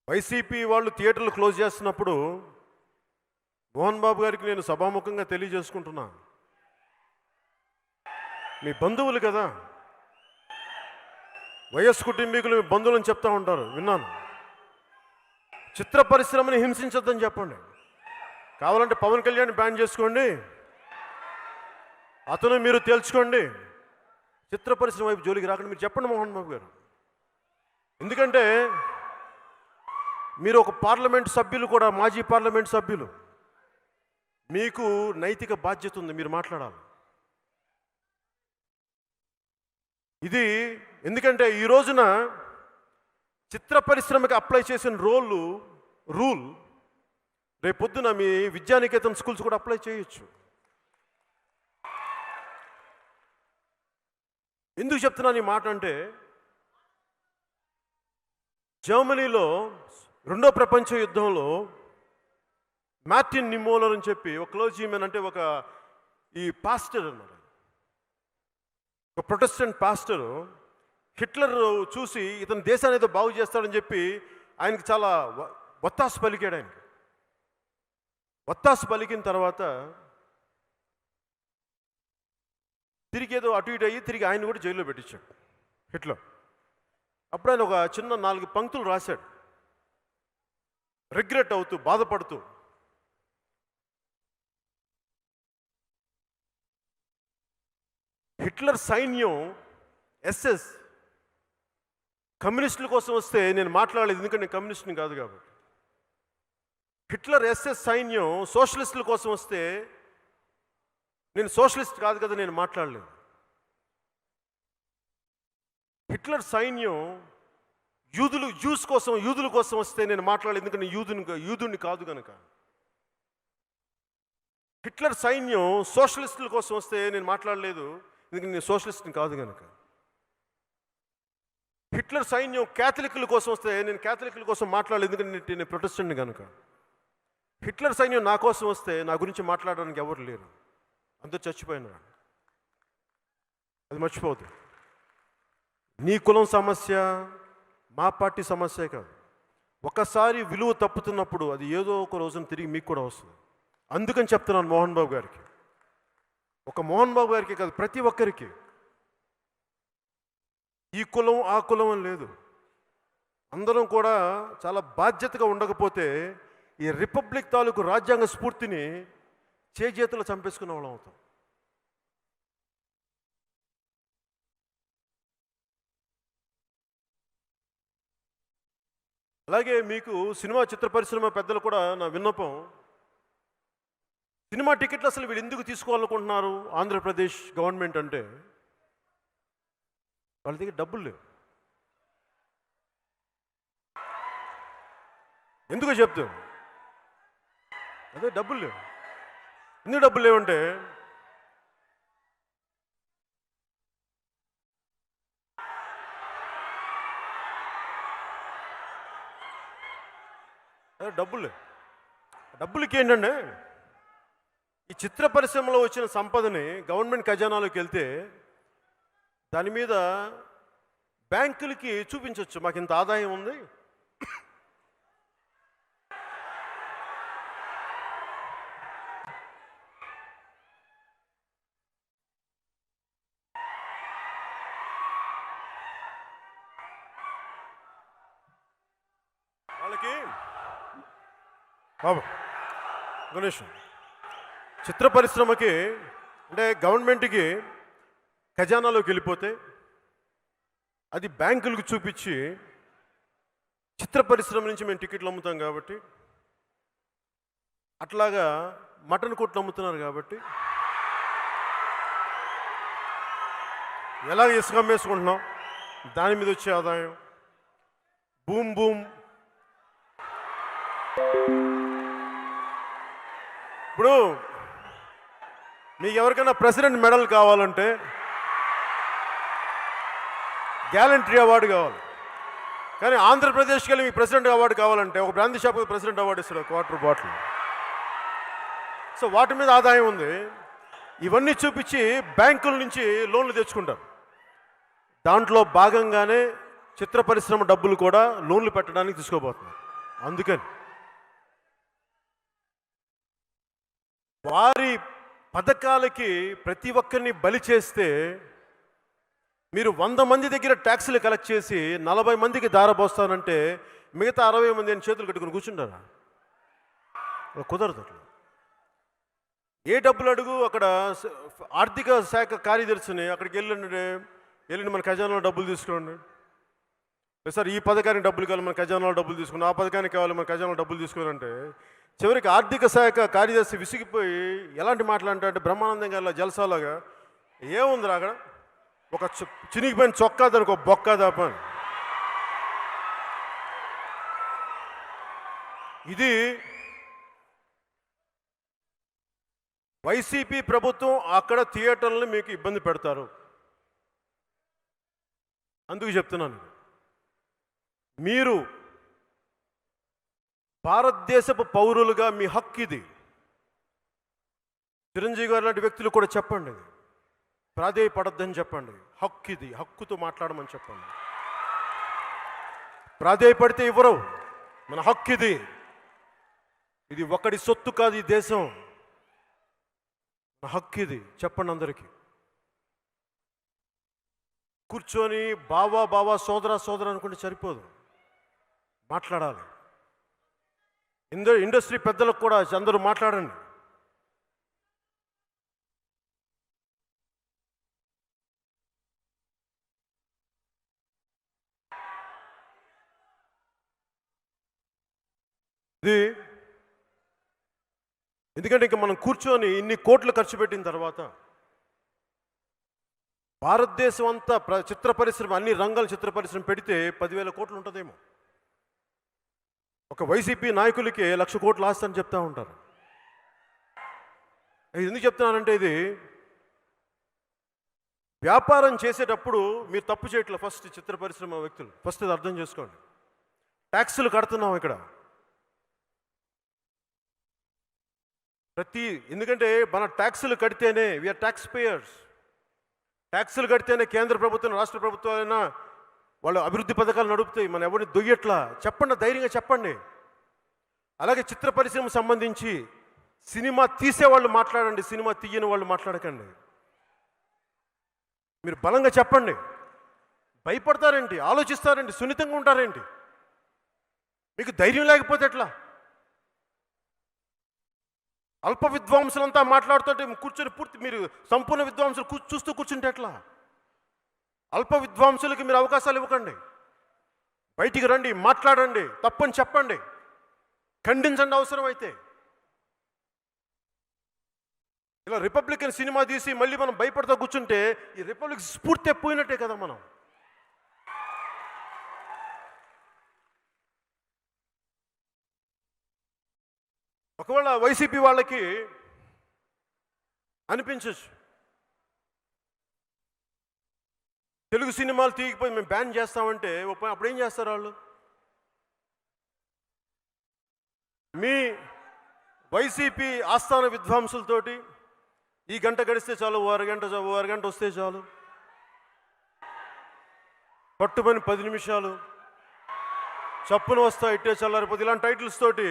Speaker 1: వైసీపీ వాళ్ళు థియేటర్లు క్లోజ్ చేస్తున్నప్పుడు మోహన్ బాబు గారికి నేను సభాముఖంగా తెలియజేసుకుంటున్నా, మీ బంధువులు కదా, వైఎస్ కుటుంబీకులు మీ బంధువులని చెప్తా ఉంటారు, విన్నాను. చిత్ర పరిశ్రమని హింసించొద్దని చెప్పండి. కావాలంటే పవన్ కళ్యాణ్ బ్యాన్ చేసుకోండి, అతను మీరు తేల్చుకోండి. చిత్ర పరిశ్రమ వైపు జోలికి రాకండి మీరు చెప్పండి మోహన్ బాబు గారు. ఎందుకంటే మీరు ఒక పార్లమెంట్ సభ్యులు కూడా, మాజీ పార్లమెంట్ సభ్యులు, మీకు నైతిక బాధ్యత ఉంది, మీరు మాట్లాడాలి. ఇది ఎందుకంటే ఈ రోజున చిత్ర పరిశ్రమకి అప్లై చేసిన రూల్ రేపొద్దున మీ విద్యానికేతన్ స్కూల్స్ కూడా అప్లై చేయొచ్చు. ఎందుకు చెప్తున్నాను ఈ మాట అంటే, జర్మనీలో రెండో ప్రపంచ యుద్ధంలో మార్టిన్ నిమోలర్ అని చెప్పి ఒక క్లోజీమెన్, అంటే ఒక ఈ పాస్టర్ అన్నమాట, ఒక ప్రొటెస్టెంట్ పాస్టరు హిట్లర్ చూసి ఇతను దేశాన్ని ఏదో బాగు చేస్తాడని చెప్పి ఆయనకి చాలా ఒత్తాసు పలికాడు. ఆయనకి ఒత్తాసు పలికిన తర్వాత తిరిగి ఏదో అటు ఇటు అయ్యి తిరిగి ఆయన కూడా జైల్లో పెట్టించాడు హిట్లర్. అప్పుడు ఆయన ఒక చిన్న 4 పంక్తులు రాశాడు, రిగ్రెట్ అవుతూ, బాధపడుతూ. హిట్లర్ సైన్యం ఎస్ఎస్ కమ్యూనిస్టుల కోసం వస్తే నేను మాట్లాడలేదు, ఎందుకంటే నేను కమ్యూనిస్ట్ని కాదు కాబట్టి. హిట్లర్ ఎస్ఎస్ సైన్యం సోషలిస్టుల కోసం వస్తే నేను సోషలిస్ట్ కాదు కదా, నేను మాట్లాడలేదు. హిట్లర్ సైన్యం యూదుల కోసం వస్తే నేను మాట్లాడలేదు, ఎందుకంటే యూదుని కాదు కనుక. హిట్లర్ సైన్యం సోషలిస్టుల కోసం వస్తే నేను మాట్లాడలేదు, ఎందుకంటే నేను సోషలిస్ట్ని కాదు కనుక. హిట్లర్ సైన్యం క్యాథలిక్ల కోసం వస్తే నేను క్యాథలిక్ల కోసం మాట్లాడలేదు, ఎందుకంటే నేను ప్రొటెస్టెంట్ని కనుక. హిట్లర్ సైన్యం నా కోసం వస్తే నా గురించి మాట్లాడడానికి ఎవరు లేరు, అందరూ చచ్చిపోయినారు. అది మర్చిపోవద్దు. నీ కులం సమస్య మా పార్టీ సమస్యే కాదు. ఒకసారి విలువ తప్పుతున్నప్పుడు అది ఏదో ఒక రోజున తిరిగి మీకు కూడా వస్తుంది. అందుకని చెప్తున్నాను మోహన్ బాబు గారికి, ఒక మోహన్ బాబు గారికి కాదు, ప్రతి ఒక్కరికి. ఈ కులం ఆ కులం అని లేదు, అందరం కూడా చాలా బాధ్యతగా ఉండకపోతే ఈ రిపబ్లిక్ తాలూకు రాజ్యాంగ స్ఫూర్తిని చేతులు చంపేసుకున్న వాళ్ళం అవుతాం. అలాగే మీకు సినిమా చిత్ర పరిశ్రమ పెద్దలు కూడా నా విన్నపం, సినిమా టికెట్లు అసలు వీళ్ళు ఎందుకు తీసుకోవాలనుకుంటున్నారు ఆంధ్రప్రదేశ్ గవర్నమెంట్ అంటే వాళ్ళ దగ్గర డబ్బులు లేవు. ఎందుకో చెప్తాం, అదే డబ్బులు లేవు. ఎందుకు డబ్బులు లేవంటే అదే డబ్బులు లేవు. డబ్బులకి ఏంటంటే ఈ చిత్ర పరిశ్రమలో వచ్చిన సంపదని గవర్నమెంట్ ఖజానాలోకి వెళ్తే దాని మీద బ్యాంకులకి చూపించవచ్చు, మాకు ఇంత ఆదాయం ఉంది, వాళ్ళకి బాబు గణేష్ చిత్ర పరిశ్రమకి అంటే గవర్నమెంట్కి ఖజానాలోకి వెళ్ళిపోతే అది బ్యాంకులకు చూపించి చిత్ర పరిశ్రమ నుంచి మేము టికెట్లు అమ్ముతాం కాబట్టి, అట్లాగా మటన్ కొట్లు అమ్ముతున్నారు కాబట్టి ఎలాగ ఇసుక అమ్మేసుకుంటున్నాం, దాని మీద వచ్చే ఆదాయం బూమ్ బూమ్. ఇప్పుడు మీకు ఎవరికైనా ప్రెసిడెంట్ మెడల్ కావాలంటే గ్యాలంటరీ అవార్డు కావాలి, కానీ ఆంధ్రప్రదేశ్కి వెళ్ళి మీకు ప్రెసిడెంట్ అవార్డు కావాలంటే ఒక బ్రాందీ షాప్కి ప్రెసిడెంట్ అవార్డు ఇస్తాడు, క్వార్టర్ బాటిల్. సో వాటి మీద ఆదాయం ఉంది. ఇవన్నీ చూపించి బ్యాంకుల నుంచి లోన్లు తెచ్చుకుంటారు. దాంట్లో భాగంగానే చిత్ర పరిశ్రమ డబ్బులు కూడా లోన్లు పెట్టడానికి తీసుకోబోతున్నారు. అందుకని వారి పథకాలకి ప్రతి ఒక్కరిని బలి చేస్తే మీరు 100 మంది దగ్గర ట్యాక్సులు కలెక్ట్ చేసి 40 మందికి దారబోస్తానంటే మిగతా 60 మంది అని చేతులు కట్టుకుని కూర్చుంటారా? కుదరదు. అట్లా ఏ డబ్బులు అడుగు అక్కడ ఆర్థిక శాఖ కార్యదర్శిని అక్కడికి వెళ్ళండి మన ఖజానాలో డబ్బులు తీసుకోండి, సార్ ఈ పథకానికి డబ్బులు కావాలి మన ఖజానాలో డబ్బులు తీసుకుని, ఆ పథకానికి కావాలి మన ఖజానాలో డబ్బులు తీసుకుని అంటే చివరికి ఆర్థిక శాఖ కార్యదర్శి విసిగిపోయి ఎలాంటి మాట్లాడంటే బ్రహ్మానందం గారి జలసాలాగా ఏముందిరా అక్కడ ఒక చినిగిపోయిన చొక్కా దానికి ఒక బొక్క తప్ప. ఇది వైసీపీ ప్రభుత్వం అక్కడ థియేటర్లను మీకు ఇబ్బంది పెడతారు. అందుకు చెప్తున్నాను, మీరు భారతదేశపు పౌరులుగా మీ హక్కు ఇది. చిరంజీవి గారు లాంటి వ్యక్తులు కూడా చెప్పండి, ప్రాధేయపడొద్దని చెప్పండి. హక్కు ఇది, హక్కుతో మాట్లాడమని చెప్పండి. ప్రాధేయపడితే ఇవ్వరు, మన హక్కు ఇది. ఇది ఒకటి సొత్తు కాదు, ఈ దేశం మన హక్కు ఇది. చెప్పండి అందరికీ. కూర్చొని బావా సోదర అనుకుంటే సరిపోదు, మాట్లాడాలి. ఇండస్ట్రీ పెద్దలకు కూడా అందరూ మాట్లాడండి. ఇది ఎందుకంటే ఇంకా మనం కూర్చొని ఇన్ని కోట్లు ఖర్చు పెట్టిన తర్వాత భారతదేశం అంతా చిత్ర పరిశ్రమ అన్ని రంగాల చిత్ర పరిశ్రమ పెడితే 10,000 కోట్లు ఉంటుందేమో. ఒక వైసీపీ నాయకులకి 1,00,000 కోట్లు ఆస్తి అని చెప్తా ఉంటారు. ఇది ఎందుకు చెప్తున్నానంటే ఇది వ్యాపారం చేసేటప్పుడు మీరు తప్పు చేయట్లేదు. ఫస్ట్ చిత్ర పరిశ్రమ వ్యక్తులు ఫస్ట్ ఇది అర్థం చేసుకోండి. ట్యాక్సులు కడుతున్నాం ఇక్కడ ఎందుకంటే మన ట్యాక్సులు కడితేనే వీఆర్ ట్యాక్స్ పేయర్స్. ట్యాక్సులు కడితేనే కేంద్ర ప్రభుత్వం రాష్ట్ర ప్రభుత్వాలైనా వాళ్ళు అభివృద్ధి పథకాలు నడుపుతాయి. మనం ఎవరిని దొయ్యట్లా చెప్పండి, ధైర్యంగా చెప్పండి. అలాగే చిత్ర పరిశ్రమ సంబంధించి సినిమా తీసేవాళ్ళు మాట్లాడండి, సినిమా తీయని వాళ్ళు మాట్లాడకండి. మీరు బలంగా చెప్పండి. భయపడతారేంటి, ఆలోచిస్తారేంటి, సున్నితంగా ఉంటారేంటి? మీకు ధైర్యం లేకపోతే ఎట్లా? అల్ప విద్వాంసులంతా మాట్లాడుతుంటే కూర్చొని పూర్తి మీరు సంపూర్ణ విద్వాంసులు చూస్తూ కూర్చుంటే ఎట్లా? అల్ప విద్వాంసులకి మీరు అవకాశాలు ఇవ్వకండి. బయటికి రండి, మాట్లాడండి, తప్పని చెప్పండి, ఖండించండి అవసరమైతే. ఇలా రిపబ్లికన్ సినిమా తీసి మళ్ళీ మనం భయపడతా కూర్చుంటే ఈ రిపబ్లిక్ స్ఫూర్తి పోయినట్టే కదా మనం. ఒకవేళ వైసీపీ వాళ్ళకి అనిపించచ్చు, తెలుగు సినిమాలు తీయకపోయి మేము బ్యాన్ చేస్తామంటే అప్పుడు ఏం చేస్తారు వాళ్ళు? మీ వైసీపీ ఆస్థాన విద్వాంసులతోటి ఈ గంట గడిస్తే చాలు, ఓ అరగంట వస్తే చాలు, పట్టుమని 10 నిమిషాలు, చప్పున వస్తా ఇట్టే చల్లారిపోతే, ఇలాంటి టైటిల్స్ తోటి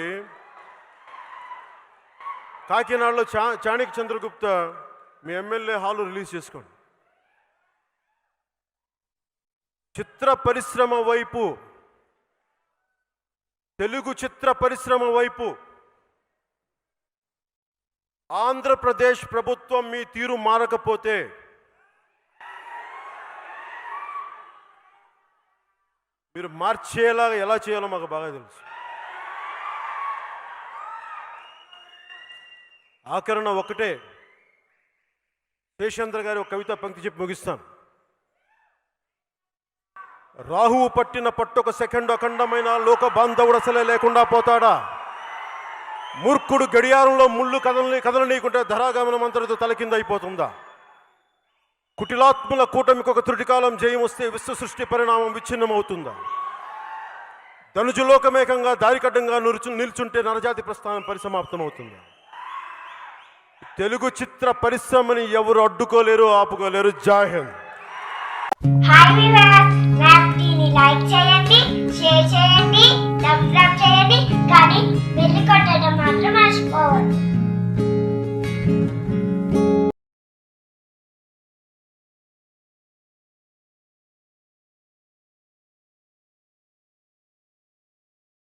Speaker 1: కాకినాడలో చాణక్య చంద్రగుప్త మీ ఎమ్మెల్యే హాలు రిలీజ్ చేసుకోండి. చిత్ర పరిశ్రమ వైపు, తెలుగు చిత్ర పరిశ్రమ వైపు ఆంధ్రప్రదేశ్ ప్రభుత్వం మీ తీరు మారకపోతే మీరు మార్చేలా ఎలా చేయాలో మాకు బాగా తెలుసు. ఆఖరణ ఒకటే, శేషేంద్ర గారి ఒక కవిత పంక్తి చెప్పి ముగిస్తాను. రాహువు పట్టిన పట్టొక సెకండ్ అఖండమైన లోక బాంధవుడు అసలే లేకుండా పోతాడా? మూర్ఖుడు గడియారంలో ముళ్ళు కదలనీయకుంటే ధరాగమనం అంతటితో తలకింద అయిపోతుందా? కుటిలాత్ముల కూటమికి ఒక త్రుటికాలం జయం వస్తే విశ్వ సృష్టి పరిణామం విచ్ఛిన్నమవుతుందా? ధనుజులోకమేకంగా దారికడ్డంగా నిల్చుంటే నరజాతి ప్రస్థానం పరిసమాప్తమవుతుందా? తెలుగు చిత్ర పరిశ్రమని ఎవరు అడ్డుకోలేరు, ఆపుకోలేరు. జై హింద్.
Speaker 2: లైక్ చేయండి, షేర్ చేయండి, సబ్స్క్రైబ్ చేయండి, కానీ బెల్ కొట్టడం మాత్రం